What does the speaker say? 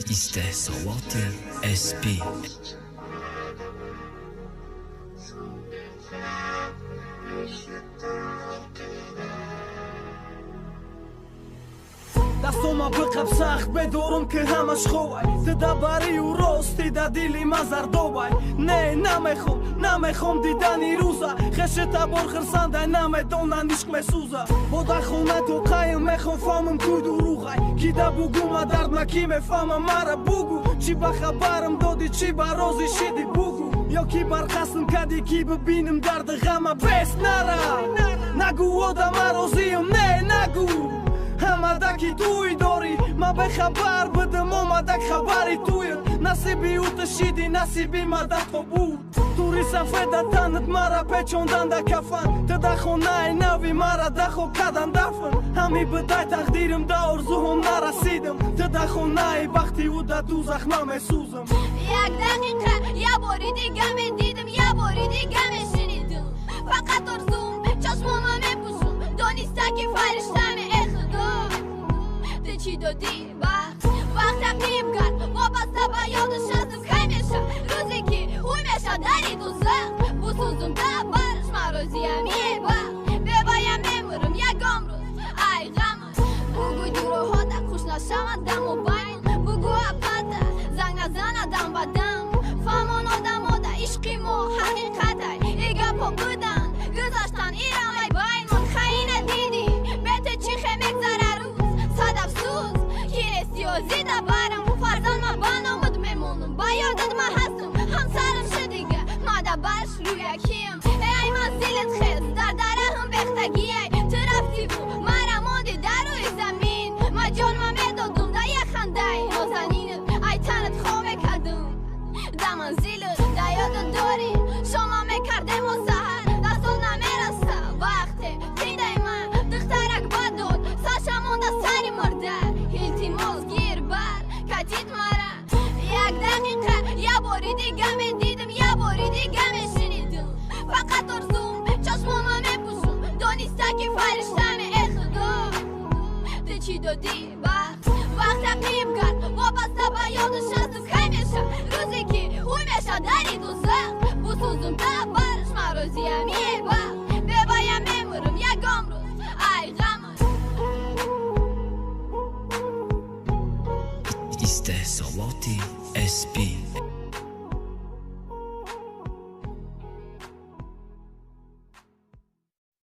استحصالات SP. دستوما بقب سخت بدورم که همش خوبه تدبری و راستی در دلی مزر دوبای نه نمیخوام دیدنی روزا خشت بار خرسنده نمیدونن عشق میسوزه با در خونه تو قایم میخوام فهمم توی دروغه کی در بگو ما درد نکی میفهمم مرا بگو چی به خبرم دادی چی به رازی شدی بگو یا کی برقصدم کردی کی ببینم درد غم بس نگو آدم رازیم نه نگو همدکی توی داری ما به خبر بدم آمدک خبری تویت نصیبی او تشیدی نصیبی مدت بود توری سفید تنت مرا پیچوندن در کفن تده خونه نوی مرا دخو کدن دفن همی بدای تقدیرم در ارزوهم نرسیدم تده خونه بختی او در دوزخ نمیسوزم یک دقیقه یه باری دیگه می دیدم یه باری دیگه می شنیدم فقط ارزوم چشمامو میپوشم دانسته که فرشته می چی دادی وقت تقیم کرد وابسته به یادش هستم همیشه روزی که او میشه داری دوزخ بسوزم در برش مرازیم ببایم میمورم یکم روز ای غمش بگو جورو ها در خوش نشوند دم و بین بگو اپته زنگ نزنه دم و دم فهمان آدم ها در عشقی ما حقیقته ایگه پا بودن گذاشتن ایرم ای بین من خیینه دیدی بهت چی خیمک زره روز صد افسوس سیازی در برم فرزان ما بانامد میمونم با یادت ما هستم همسرم شدیگه ما در برش روی یکیم ای منزلت خیز در دره هم بختگی تو رفتی بود مرا موندی در روی زمین ما جان ما میدادم در یک خنده نازنینت ای تنت خواه میکردم در منزلت در یادت داری شما میکردم و سهر دستان نمیرسته وقتی پیده من دخترک با داد ساشمون در سری مرده التماس گیر بر کتید مرا یک دقیقه یه باری دیگه می دیدم یه باری دیگه می شنیدم فقط ارزوم چشمامو میپوشم دانسته که فرشته می خدا ده چی دادی وقت تقیم کرد وابسته به یادش هستم همیشه روزی که او میشه داری دوزخ بسوزم در برش مرازیم ببایم میمورم یکم روز ای غمش استحصالات SP.